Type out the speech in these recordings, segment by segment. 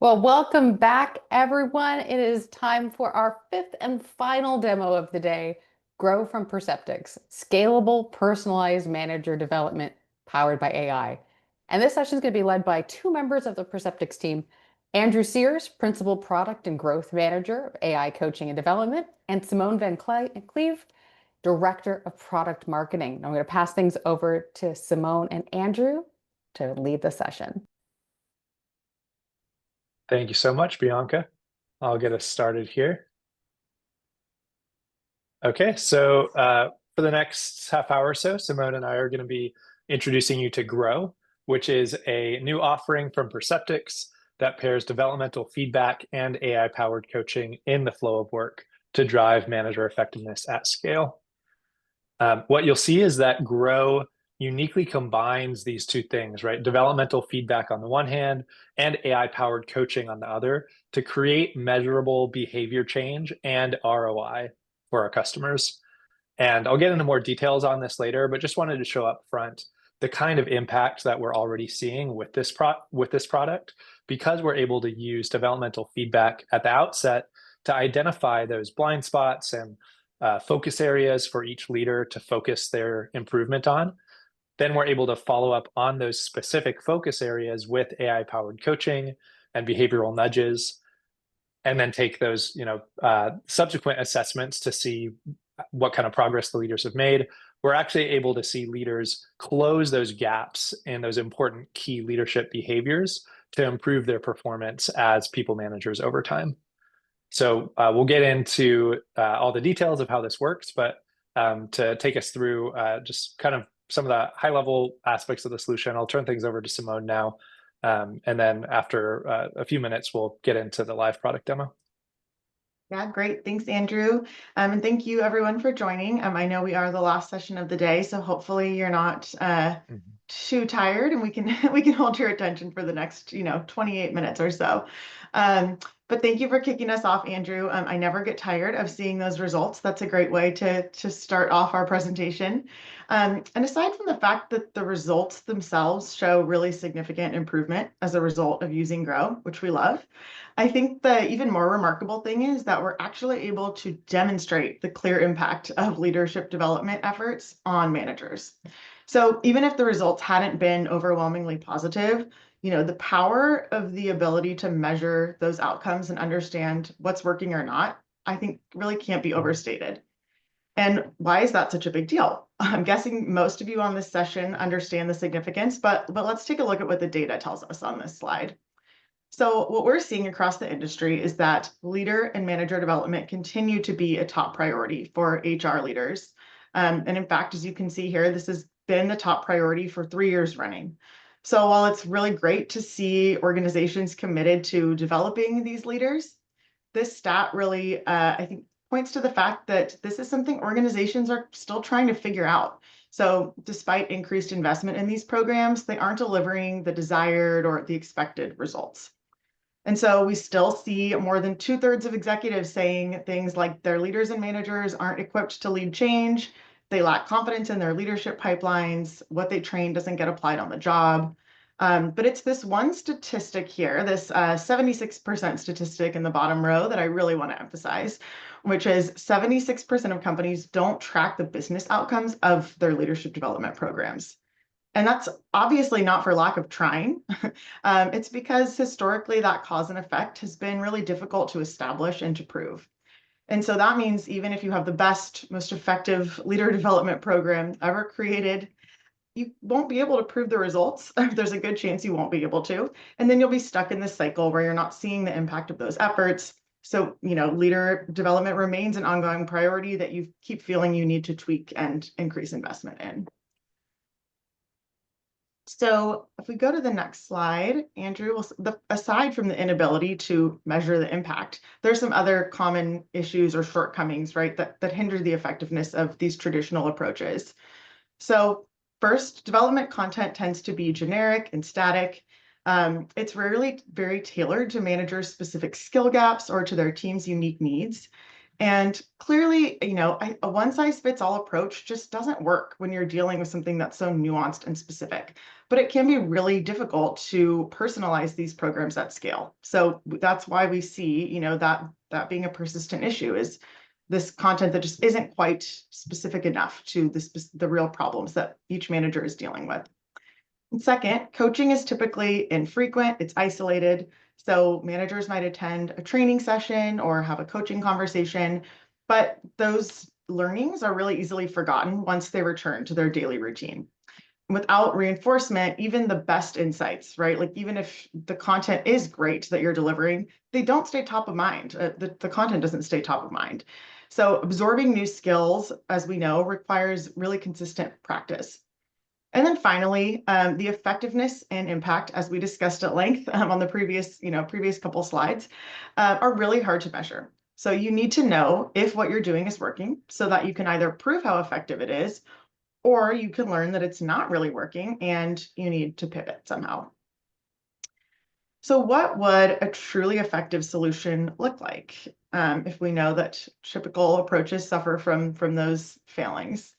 Well, welcome back, everyone. It is time for our fifth and final demo of the day, Grow from Perceptyx, Scalable Personalized Manager Development powered by AI. And this session is going to be led by two members of the Perceptyx team, Andrew Sears, Principal Product and Growth Manager of AI Coaching and Development, and Simone Van Cleve, Director of Product Marketing. I'm going to pass things over to Simone and Andrew to lead the session. Thank you so much, Bianca. I'll get us started here. Okay, so for the next half hour or so, Simone and I are going to be introducing you to Grow, which is a new offering from Perceptyx that pairs developmental feedback and AI-powered coaching in the flow of work to drive manager effectiveness at scale. What you'll see is that Grow uniquely combines these two things, right? Developmental feedback on the one hand and AI-powered coaching on the other to create measurable behavior change and ROI for our customers. And I'll get into more details on this later, but just wanted to show up front the kind of impact that we're already seeing with this product, because we're able to use developmental feedback at the outset to identify those blind spots and focus areas for each leader to focus their improvement on. Then we're able to follow up on those specific focus areas with AI-powered coaching and behavioral nudges, and then take those, subsequent assessments to see what kind of progress the leaders have made. We're actually able to see leaders close those gaps in those important key leadership behaviors to improve their performance as people managers over time. So we'll get into all the details of how this works, but to take us through just kind of some of the high-level aspects of the solution, I'll turn things over to Simone now. And then after a few minutes, we'll get into the live product demo. Yeah, great. Thanks, Andrew. And thank you everyone for joining. I know we are the last session of the day, so hopefully you're not too tired and we can hold your attention for the next 28 minutes or so. But thank you for kicking us off, Andrew. I never get tired of seeing those results. That's a great way to start off our presentation. And aside from the fact that the results themselves show really significant improvement as a result of using Grow, which we love, I think the even more remarkable thing is that we're actually able to demonstrate the clear impact of leadership development efforts on managers. So even if the results hadn't been overwhelmingly positive, the power of the ability to measure those outcomes and understand what's working or not, I think really can't be overstated. And why is that such a big deal? I'm guessing most of you on this session understand the significance, but let's take a look at what the data tells us on this slide. So what we're seeing across the industry is that leader and manager development continue to be a top priority for HR leaders. And in fact, as you can see here, this has been the top priority for 3 years running. So while it's really great to see organizations committed to developing these leaders, this stat really, I think, points to the fact that this is something organizations are still trying to figure out. So despite increased investment in these programs, they aren't delivering the desired or the expected results. And so we still see more than 2/3 of executives saying things like their leaders and managers aren't equipped to lead change, they lack confidence in their leadership pipelines, what they train doesn't get applied on the job. But it's this one statistic here, this 76% statistic in the bottom row that I really want to emphasize, which is 76% of companies don't track the business outcomes of their leadership development programs. And that's obviously not for lack of trying. It's because historically that cause and effect has been really difficult to establish and to prove. And so that means even if you have the best, most effective leader development program ever created, you won't be able to prove the results. There's a good chance you won't be able to. And then you'll be stuck in this cycle where you're not seeing the impact of those efforts. So, leader development remains an ongoing priority that you keep feeling you need to tweak and increase investment in. So if we go to the next slide, Andrew, aside from the inability to measure the impact, there's some other common issues or shortcomings, right, that hinder the effectiveness of these traditional approaches. So first, development content tends to be generic and static. It's rarely very tailored to managers' specific skill gaps or to their team's unique needs. And clearly, a one-size-fits-all approach just doesn't work when you're dealing with something that's so nuanced and specific. but it can be really difficult to personalize these programs at scale. So that's why we see, that being a persistent issue is this content that just isn't quite specific enough to the real problems that each manager is dealing with. And second, coaching is typically infrequent, it's isolated. So managers might attend a training session or have a coaching conversation, but those learnings are really easily forgotten once they return to their daily routine. Without reinforcement, even the best insights, right? Like even if the content is great that you're delivering, they don't stay top of mind. The content doesn't stay top of mind. So absorbing new skills, as we know, requires really consistent practice. And then finally, the effectiveness and impact, as we discussed at length on the previous couple slides, are really hard to measure. So you need to know if what you're doing is working so that you can either prove how effective it is, or you can learn that it's not really working and you need to pivot somehow. So what would a truly effective solution look like if we know that typical approaches suffer from those failings?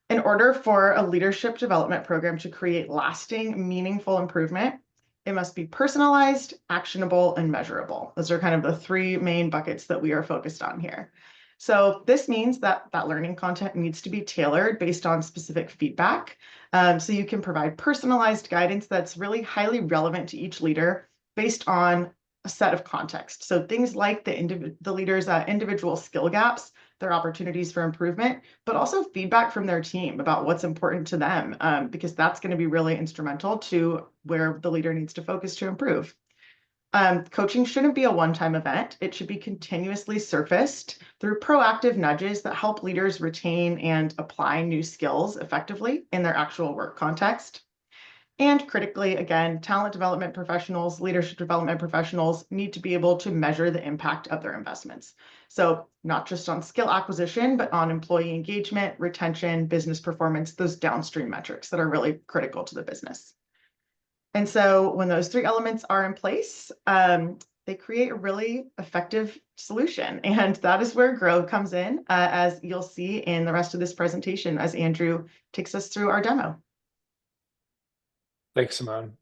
In order for a leadership development program to create lasting, meaningful improvement, it must be personalized, actionable, and measurable. Those are kind of the three main buckets that we are focused on here. So this means that learning content needs to be tailored based on specific feedback. So you can provide personalized guidance that's really highly relevant to each leader based on a set of context. So things like the leader's individual skill gaps, their opportunities for improvement, but also feedback from their team about what's important to them, because that's going to be really instrumental to where the leader needs to focus to improve. Coaching shouldn't be a one-time event. It should be continuously surfaced through proactive nudges that help leaders retain and apply new skills effectively in their actual work context. And critically, again, talent development professionals, leadership development professionals need to be able to measure the impact of their investments. So not just on skill acquisition, but on employee engagement, retention, business performance, those downstream metrics that are really critical to the business. And so when those three elements are in place, they create a really effective solution. And that is where Grow comes in, as you'll see in the rest of this presentation as Andrew takes us through our demo. Thanks, Simone.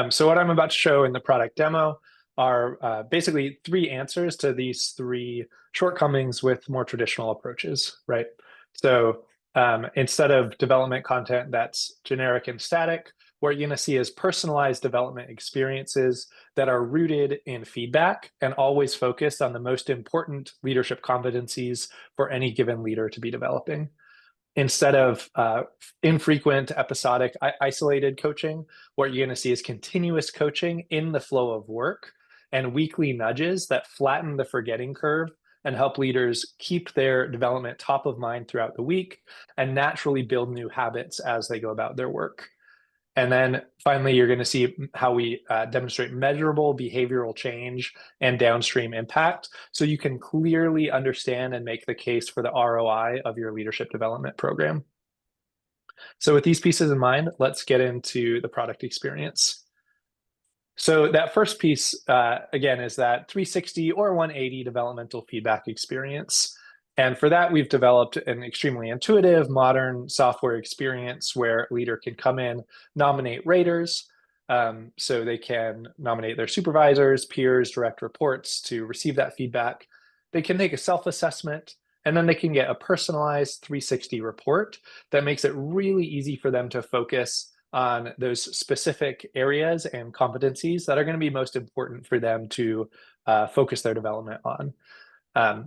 So what I'm about to show in the product demo are basically three answers to these three shortcomings with more traditional approaches, right? So instead of development content that's generic and static, what you're going to see is personalized development experiences that are rooted in feedback and always focused on the most important leadership competencies for any given leader to be developing. Instead of infrequent, episodic, isolated coaching, what you're going to see is continuous coaching in the flow of work and weekly nudges that flatten the forgetting curve and help leaders keep their development top of mind throughout the week and naturally build new habits as they go about their work. And then finally, you're going to see how we demonstrate measurable behavioral change and downstream impact so you can clearly understand and make the case for the ROI of your leadership development program. So with these pieces in mind, let's get into the product experience. So that first piece, again, is that 360 or 180 developmental feedback experience. And for that, we've developed an extremely intuitive, modern software experience where a leader can come in, nominate raters, so they can nominate their supervisors, peers, direct reports to receive that feedback. They can take a self-assessment, and then they can get a personalized 360 report that makes it really easy for them to focus on those specific areas and competencies that are going to be most important for them to focus their development on.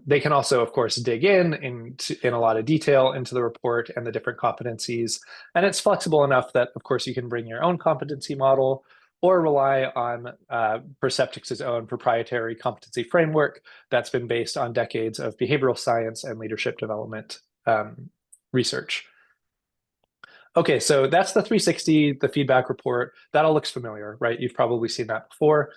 They can also, of course, dig in a lot of detail into the report and the different competencies. And it's flexible enough that, of course, you can bring your own competency model or rely on Perceptyx's own proprietary competency framework that's been based on decades of behavioral science and leadership development research. Okay, so that's the 360, the feedback report. That all looks familiar, right? You've probably seen that before.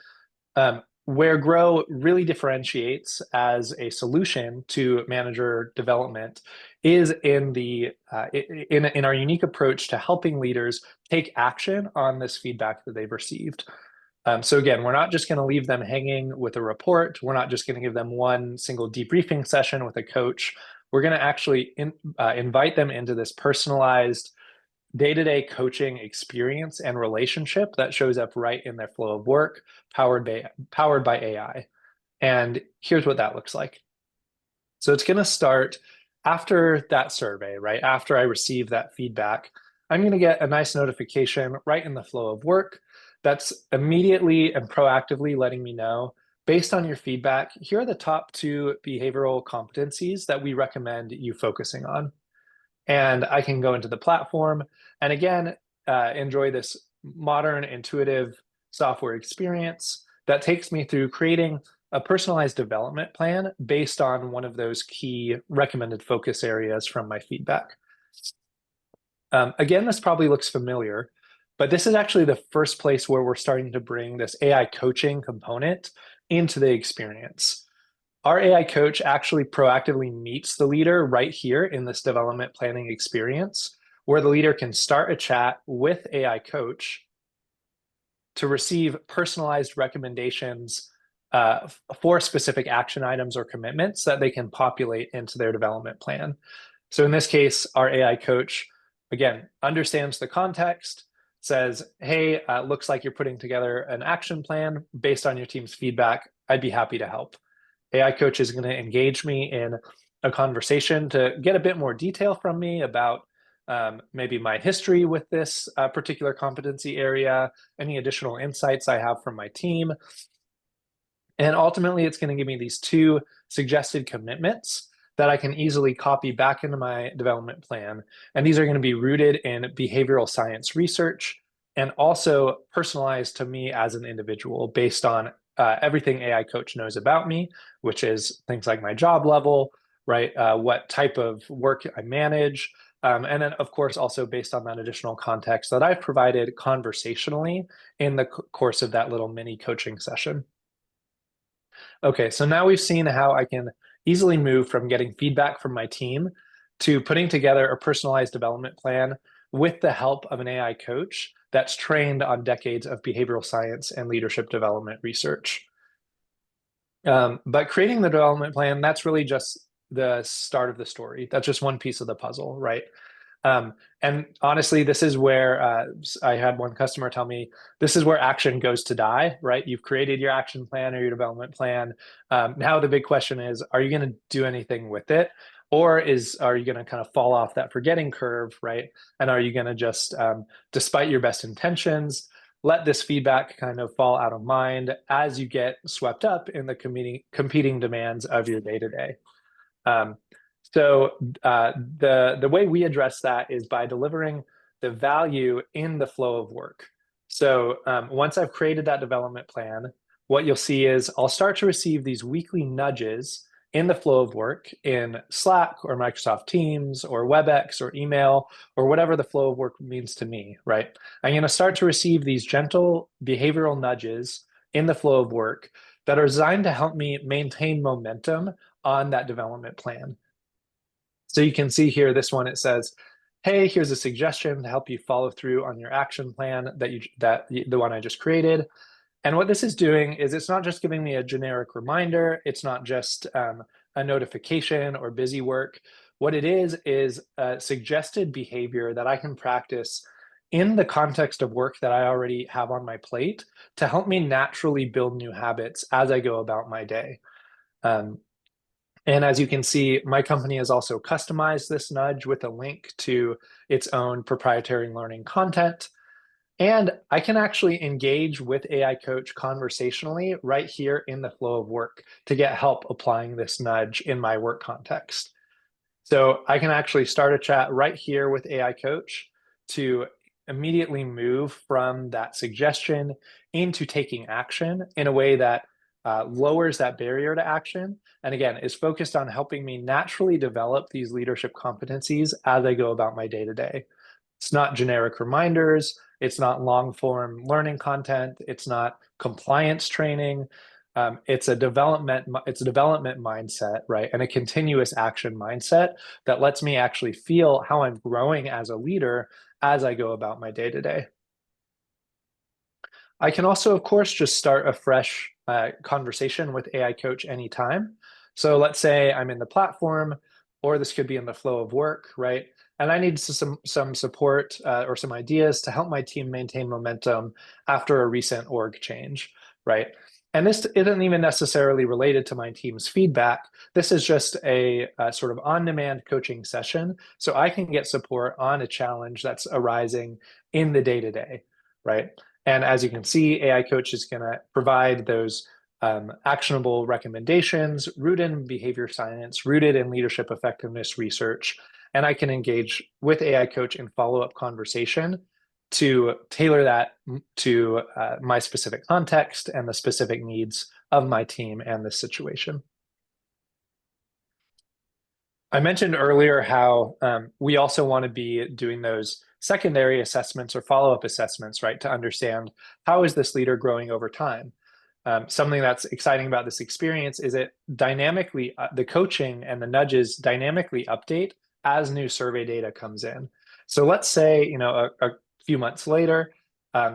Where Grow really differentiates as a solution to manager development is in our unique approach to helping leaders take action on this feedback that they've received. So again, we're not just going to leave them hanging with a report. We're not just going to give them one single debriefing session with a coach. We're going to actually invite them into this personalized, day-to-day coaching experience and relationship that shows up right in their flow of work, powered by AI. And here's what that looks like. So it's going to start after that survey, right? After I receive that feedback, I'm going to get a nice notification right in the flow of work that's immediately and proactively letting me know, based on your feedback, here are the top 2 behavioral competencies that we recommend you focusing on. And I can go into the platform and again, enjoy this modern, intuitive software experience that takes me through creating a personalized development plan based on one of those key recommended focus areas from my feedback. Again, this probably looks familiar, but this is actually the first place where we're starting to bring this AI coaching component into the experience. Our AI coach actually proactively meets the leader right here in this development planning experience, where the leader can start a chat with AI coach to receive personalized recommendations for specific action items or commitments that they can populate into their development plan. So in this case, our AI coach, again, understands the context, says, hey, looks like you're putting together an action plan based on your team's feedback. I'd be happy to help. AI coach is going to engage me in a conversation to get a bit more detail from me about maybe my history with this particular competency area, any additional insights I have from my team. And ultimately, it's going to give me these 2 suggested commitments that I can easily copy back into my development plan. And these are going to be rooted in behavioral science research and also personalized to me as an individual based on everything AI coach knows about me, which is things like my job level, right? What type of work I manage. And then, of course, also based on that additional context that I've provided conversationally in the course of that little mini coaching session. Okay, so now we've seen how I can easily move from getting feedback from my team to putting together a personalized development plan with the help of an AI coach that's trained on decades of behavioral science and leadership development research. But creating the development plan, that's really just the start of the story. That's just one piece of the puzzle, right? And honestly, this is where I had one customer tell me, this is where action goes to die, right? You've created your action plan or your development plan. Now the big question is, are you going to do anything with it? Or are you going to kind of fall off that forgetting curve, right? And are you going to just, despite your best intentions, let this feedback kind of fall out of mind as you get swept up in the competing demands of your day-to-day? So the way we address that is by delivering the value in the flow of work. So once I've created that development plan, what you'll see is I'll start to receive these weekly nudges in the flow of work in Slack or Microsoft Teams or WebEx or email or whatever the flow of work means to me, right? I'm going to start to receive these gentle behavioral nudges in the flow of work that are designed to help me maintain momentum on that development plan. So you can see here, this one, it says, hey, here's a suggestion to help you follow through on your action plan the one I just created. And what this is doing is it's not just giving me a generic reminder. It's not just a notification or busy work. What it is a suggested behavior that I can practice in the context of work that I already have on my plate to help me naturally build new habits as I go about my day. And as you can see, my company has also customized this nudge with a link to its own proprietary learning content. And I can actually engage with AI Coach conversationally right here in the flow of work to get help applying this nudge in my work context. So I can actually start a chat right here with AI Coach to immediately move from that suggestion into taking action in a way that lowers that barrier to action. And again, is focused on helping me naturally develop these leadership competencies as I go about my day-to-day. It's not generic reminders. It's not long form learning content. It's not compliance training. It's a development mindset, right? And a continuous action mindset that lets me actually feel how I'm growing as a leader as I go about my day-to-day. I can also, of course, just start a fresh conversation with AI Coach anytime. So let's say I'm in the platform, or this could be in the flow of work, right? and I need some support or some ideas to help my team maintain momentum after a recent org change, right? And this isn't even necessarily related to my team's feedback. This is just a sort of on-demand coaching session, so I can get support on a challenge that's arising in the day-to-day, right? And as you can see, AI Coach is going to provide those actionable recommendations rooted in behavior science, rooted in leadership effectiveness research, and I can engage with AI Coach in follow-up conversation to tailor that to my specific context and the specific needs of my team and this situation. I mentioned earlier how we also want to be doing those secondary assessments or follow-up assessments, right, to understand how is this leader growing over time. Something that's exciting about this experience is it dynamically, the coaching and the nudges dynamically update as new survey data comes in. So let's say, you know, a few months later,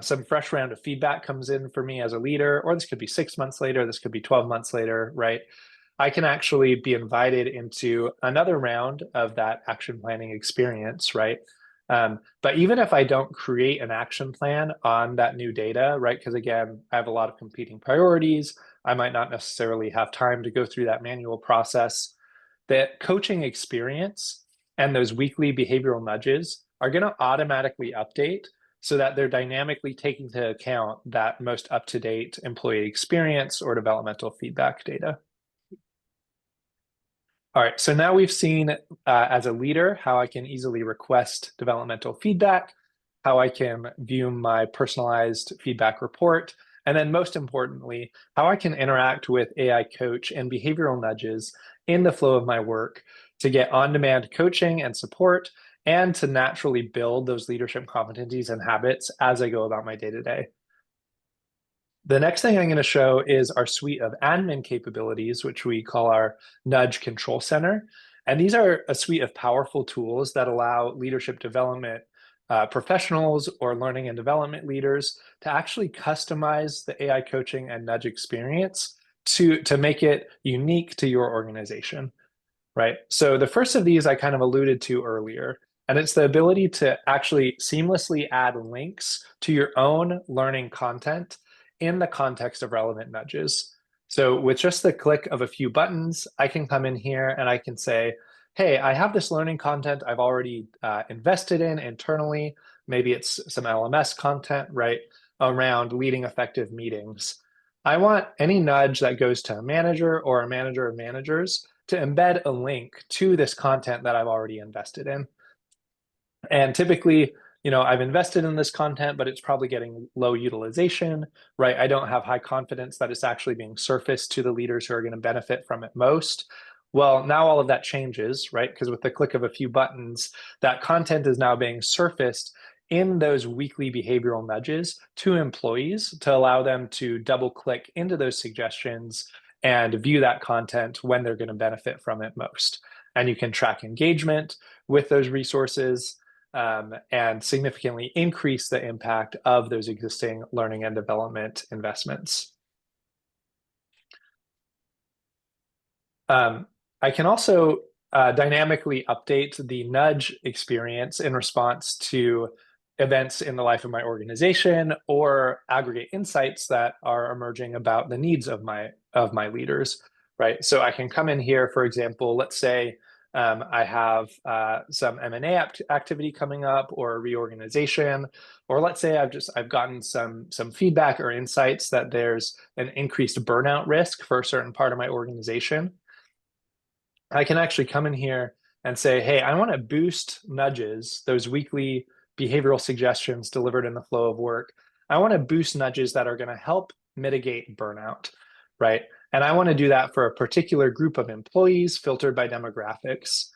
some fresh round of feedback comes in for me as a leader, or this could be 6 months later, this could be 12 months later, right? I can actually be invited into another round of that action planning experience, right? But even if I don't create an action plan on that new data, right? Because again, I have a lot of competing priorities. I might not necessarily have time to go through that manual process. The coaching experience and those weekly behavioral nudges are going to automatically update so that they're dynamically taking into account that most up-to-date employee experience or developmental feedback data. All right, so now we've seen as a leader how I can easily request developmental feedback, how I can view my personalized feedback report, and then most importantly, how I can interact with AI Coach and behavioral nudges in the flow of my work to get on-demand coaching and support and to naturally build those leadership competencies and habits as I go about my day-to-day. The next thing I'm going to show is our suite of admin capabilities, which we call our Nudge Control Center. And these are a suite of powerful tools that allow leadership development professionals or learning and development leaders to actually customize the AI coaching and nudge experience to make it unique to your organization, right? So the first of these I kind of alluded to earlier, and it's the ability to actually seamlessly add links to your own learning content in the context of relevant nudges. So with just the click of a few buttons, I can come in here and I can say, hey, I have this learning content I've already invested in internally. Maybe it's some LMS content, right, around leading effective meetings. I want any nudge that goes to a manager or a manager of managers to embed a link to this content that I've already invested in. And typically, you know, I've invested in this content, but it's probably getting low utilization, right? I don't have high confidence that it's actually being surfaced to the leaders who are going to benefit from it most. Well, now all of that changes, right? Because with the click of a few buttons, that content is now being surfaced in those weekly behavioral nudges to employees to allow them to double click into those suggestions and view that content when they're going to benefit from it most. And you can track engagement with those resources and significantly increase the impact of those existing learning and development investments. I can also dynamically update the nudge experience in response to events in the life of my organization or aggregate insights that are emerging about the needs of my leaders, right? So I can come in here, for example, let's say I have some M&A activity coming up or a reorganization, or let's say I've gotten some feedback or insights that there's an increased burnout risk for a certain part of my organization. I can actually come in here and say, hey, I want to boost nudges, those weekly behavioral suggestions delivered in the flow of work. I want to boost nudges that are going to help mitigate burnout, right? And I want to do that for a particular group of employees filtered by demographics.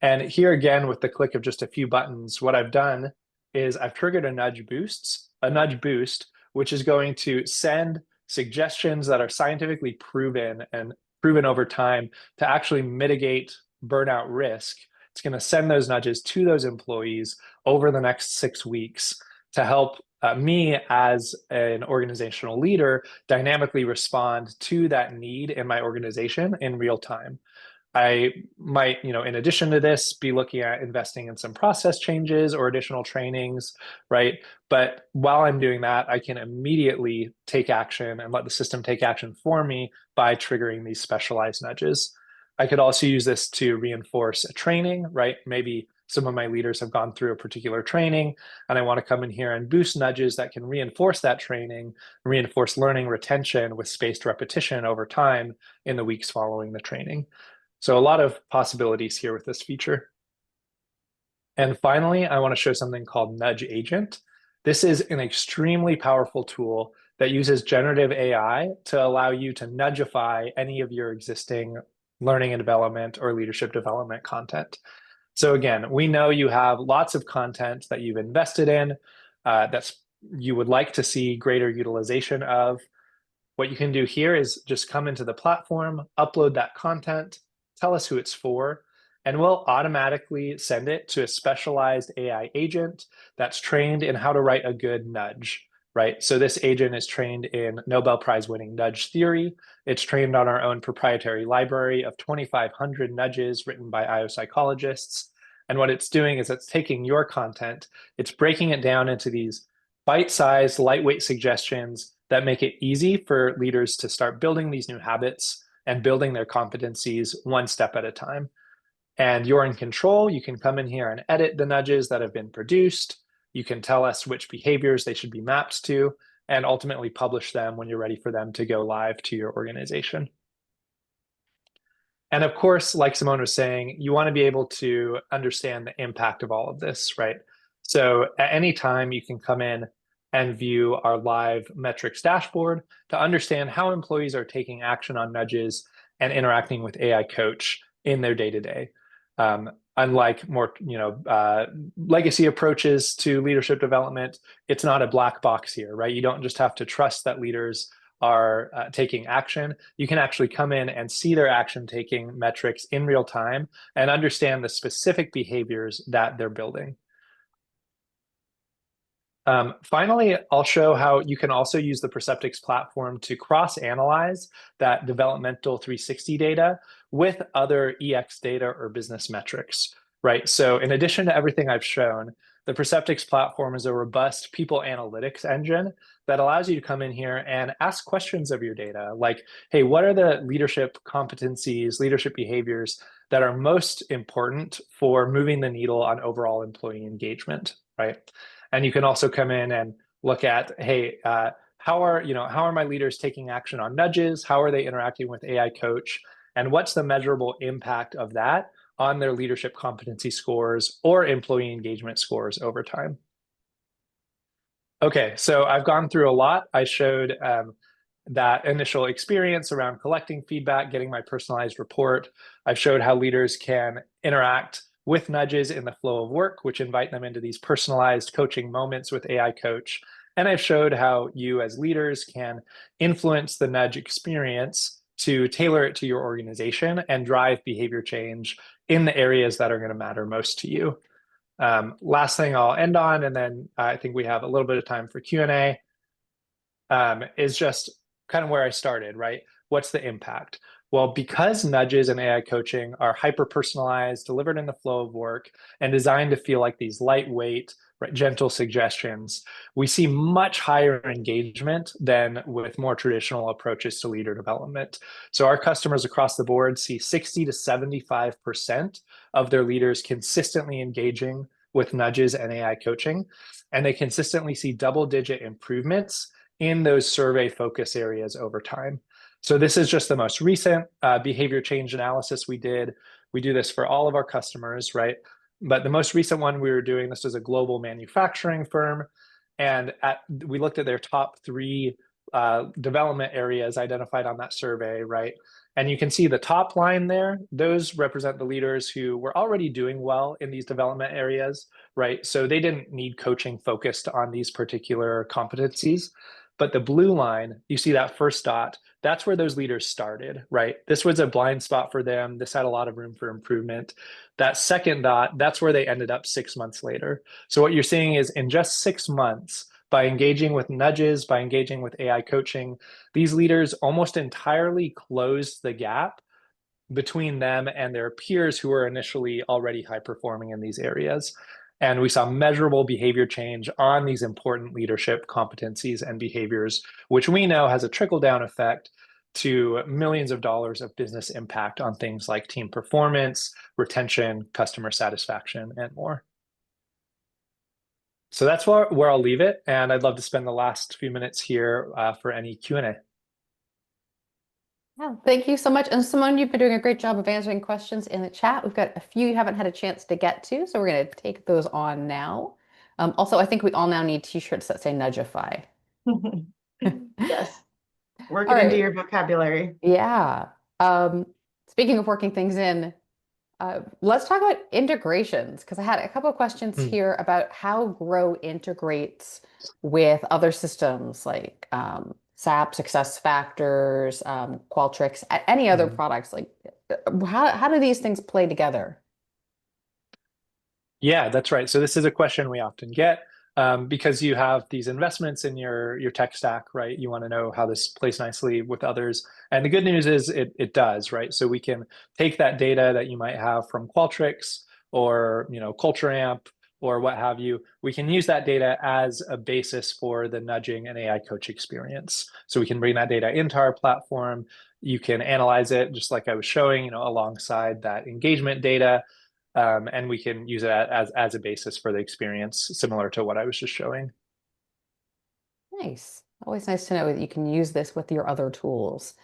And here again, with the click of just a few buttons, what I've done is I've triggered a nudge boost, which is going to send suggestions that are scientifically proven and proven over time to actually mitigate burnout risk. It's going to send those nudges to those employees over the next 6 weeks to help me as an organizational leader dynamically respond to that need in my organization in real time. I might, in addition to this, be looking at investing in some process changes or additional trainings, right? But while I'm doing that, I can immediately take action and let the system take action for me by triggering these specialized nudges. I could also use this to reinforce a training, right? Maybe some of my leaders have gone through a particular training and I want to come in here and boost nudges that can reinforce that training, reinforce learning retention with spaced repetition over time in the weeks following the training. So a lot of possibilities here with this feature. And finally, I want to show something called Nudge Agent. This is an extremely powerful tool that uses generative AI to allow you to nudgeify any of your existing learning and development or leadership development content. So again, we know you have lots of content that you've invested in that you would like to see greater utilization of. What you can do here is just come into the platform, upload that content, tell us who it's for, and we'll automatically send it to a specialized AI agent that's trained in how to write a good nudge, right? So this agent is trained in Nobel Prize winning nudge theory. It's trained on our own proprietary library of 2,500 nudges written by IO psychologists. And what it's doing is it's taking your content, it's breaking it down into these bite-sized, lightweight suggestions that make it easy for leaders to start building these new habits and building their competencies one step at a time. And you're in control. You can come in here and edit the nudges that have been produced. You can tell us which behaviors they should be mapped to, and ultimately publish them when you're ready for them to go live to your organization. And of course, like Simone was saying, you want to be able to understand the impact of all of this, right? So at any time, you can come in and view our live metrics dashboard to understand how employees are taking action on nudges and interacting with AI Coach in their day-to-day. Unlike more, legacy approaches to leadership development, it's not a black box here, right? You don't just have to trust that leaders are taking action. You can actually come in and see their action taking metrics in real time and understand the specific behaviors that they're building. Finally, I'll show how you can also use the Perceptyx platform to cross-analyze that developmental 360 data with other EX data or business metrics, right? So in addition to everything I've shown, the Perceptyx platform is a robust people analytics engine that allows you to come in here and ask questions of your data, like, hey, what are the leadership competencies, leadership behaviors that are most important for moving the needle on overall employee engagement, right? And you can also come in and look at, hey, how are my leaders taking action on nudges? How are they interacting with AI Coach? And what's the measurable impact of that on their leadership competency scores or employee engagement scores over time? Okay, so I've gone through a lot. I showed that initial experience around collecting feedback, getting my personalized report. I've showed how leaders can interact with nudges in the flow of work, which invite them into these personalized coaching moments with AI Coach. And I've showed how you as leaders can influence the nudge experience to tailor it to your organization and drive behavior change in the areas that are going to matter most to you. Last thing I'll end on, and then I think we have a little bit of time for Q&A, is just kind of where I started, right? What's the impact? Well, because nudges and AI coaching are hyper-personalized, delivered in the flow of work, and designed to feel like these lightweight, right, gentle suggestions, we see much higher engagement than with more traditional approaches to leader development. So our customers across the board see 60 to 75% of their leaders consistently engaging with nudges and AI coaching, and they consistently see double-digit improvements in those survey focus areas over time. So this is just the most recent behavior change analysis we did. We do this for all of our customers, right? But the most recent one we were doing, this was a global manufacturing firm, and we looked at their top 3 development areas identified on that survey, right? And you can see the top line there, those represent the leaders who were already doing well in these development areas, right? So they didn't need coaching focused on these particular competencies. But the blue line, you see that first dot, that's where those leaders started, right? This was a blind spot for them. This had a lot of room for improvement. That second dot, that's where they ended up 6 months later. So what you're seeing is in just 6 months, by engaging with nudges, by engaging with AI coaching, these leaders almost entirely closed the gap between them and their peers who were initially already high performing in these areas. And we saw measurable behavior change on these important leadership competencies and behaviors, which we know has a trickle down effect to millions of dollars of business impact on things like team performance, retention, customer satisfaction, and more. So that's where I'll leave it. And I'd love to spend the last few minutes here for any Q&A. Yeah, thank you so much. And Simone, you've been doing a great job of answering questions in the chat. We've got a few you haven't had a chance to get to, so we're going to take those on now. Also, I think we all now need t-shirts that say Nudgify. Yes. Work All it into right. your vocabulary. Yeah. Speaking of working things in, let's talk about integrations, because I had a couple of questions here about how Grow integrates with other systems like SAP, SuccessFactors, Qualtrics, any other products. Like, how do these things play together? Yeah, that's right. So this is a question we often get because you have these investments in your tech stack, right? You want to know how this plays nicely with others. And the good news is it does, right? So we can take that data that you might have from Qualtrics or Culture Amp or what have you. We can use that data as a basis for the nudging and AI coach experience. So we can bring that data into our platform. You can analyze it just like I was showing, alongside that engagement data. And we can use it as a basis for the experience, similar to what I was just showing. Nice. Always nice to know that you can use this with your other tools.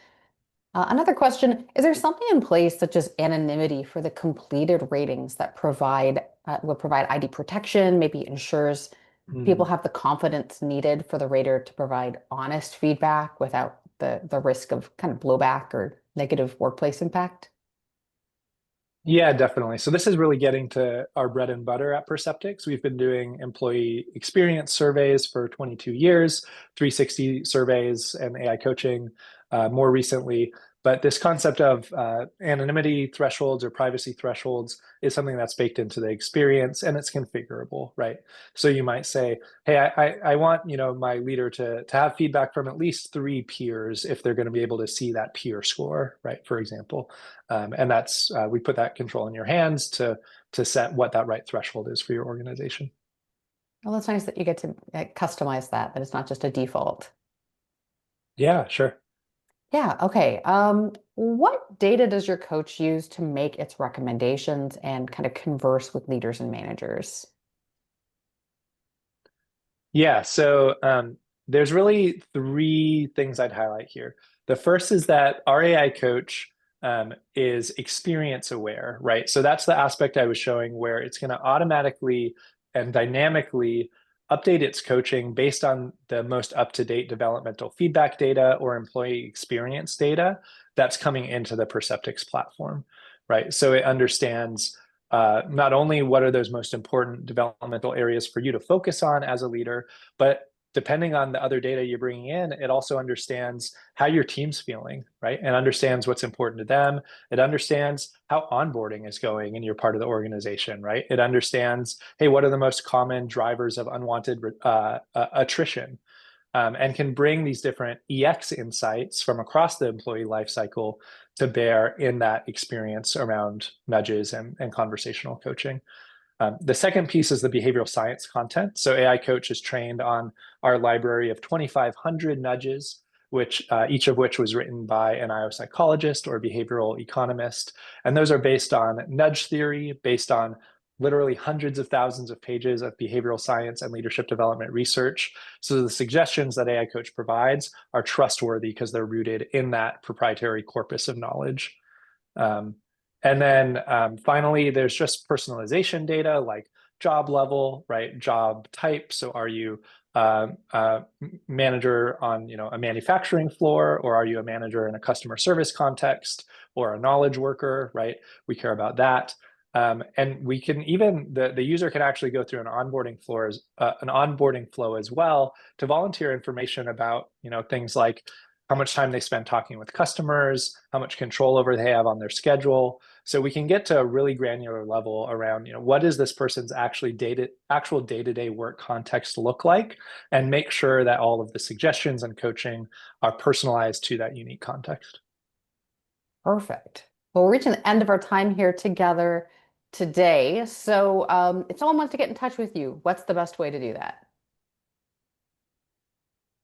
Another question, is there something in place such as anonymity for the completed ratings that will provide ID protection, maybe ensures people have the confidence needed for the rater to provide honest feedback without the risk of kind of blowback or negative workplace impact? Yeah, definitely. So this is really getting to our bread and butter at Perceptyx. We've been doing employee experience surveys for 22 years, 360 surveys and AI coaching more recently. But this concept of anonymity thresholds or privacy thresholds is something that's baked into the experience, and it's configurable, right? So you might say, hey, I want my leader to have feedback from at least 3 peers if they're going to be able to see that peer score, right? For example. And that's we put that control in your hands to set what that right threshold is for your organization. Well, that's nice that you get to customize that it's not just a default. Yeah, sure. Yeah, okay. What data does your coach use to make its recommendations and kind of converse with leaders and managers? Yeah, so there's really 3 things I'd highlight here. The first is that our AI coach is experience aware, right? So that's the aspect I was showing where it's going to automatically and dynamically update its coaching based on the most up-to-date developmental feedback data or employee experience data that's coming into the Perceptyx platform, right? So it understands not only what are those most important developmental areas for you to focus on as a leader, but depending on the other data you're bringing in, it also understands how your team's feeling, right? And understands what's important to them. It understands how onboarding is going in your part of the organization, right? It understands, hey, what are the most common drivers of unwanted attrition? And can bring these different EX insights from across the employee lifecycle to bear in that experience around nudges and conversational coaching. The second piece is the behavioral science content. So AI Coach is trained on our library of 2,500 nudges, which each of which was written by an IO psychologist or behavioral economist. And those are based on nudge theory, based on literally hundreds of thousands of pages of behavioral science and leadership development research. So the suggestions that AI Coach provides are trustworthy because they're rooted in that proprietary corpus of knowledge. And then finally, there's just personalization data like job level, right? Job type. So are you manager on a manufacturing floor, or are you a manager in a customer service context, or a knowledge worker, right? We care about that. And we can even the user can actually go through an onboarding flow as well to volunteer information about things like how much time they spend talking with customers, how much control over they have on their schedule. So we can get to a really granular level around, what does this person's actual day-to-day work context look like, and make sure that all of the suggestions and coaching are personalized to that unique context. Perfect. Well, we're reaching the end of our time here together today. So if someone wants to get in touch with you, what's the best way to do that?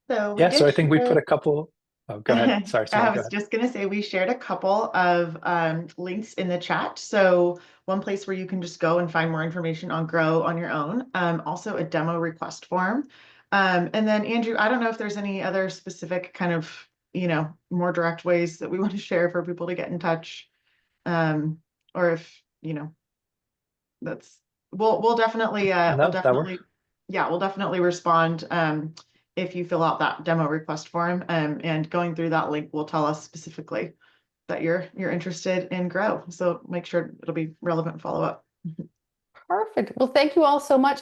So we Yeah, so did I think we put share. a couple. Oh, go ahead. Sorry, I Simone, go was ahead. just going to say we shared a couple of links in the chat. So one place where you can just go and find more information on Grow on your own. Also a demo request form. And then Andrew, I don't know if there's any other specific kind of, more direct ways that we want to share for people to get in touch. Or if, that's we'll definitely No, that works. we'll definitely respond if you fill out that demo request form, and going through that link will tell us specifically that you're interested in Grow, so make sure it'll be relevant follow-up. Perfect. Well, thank you all so much.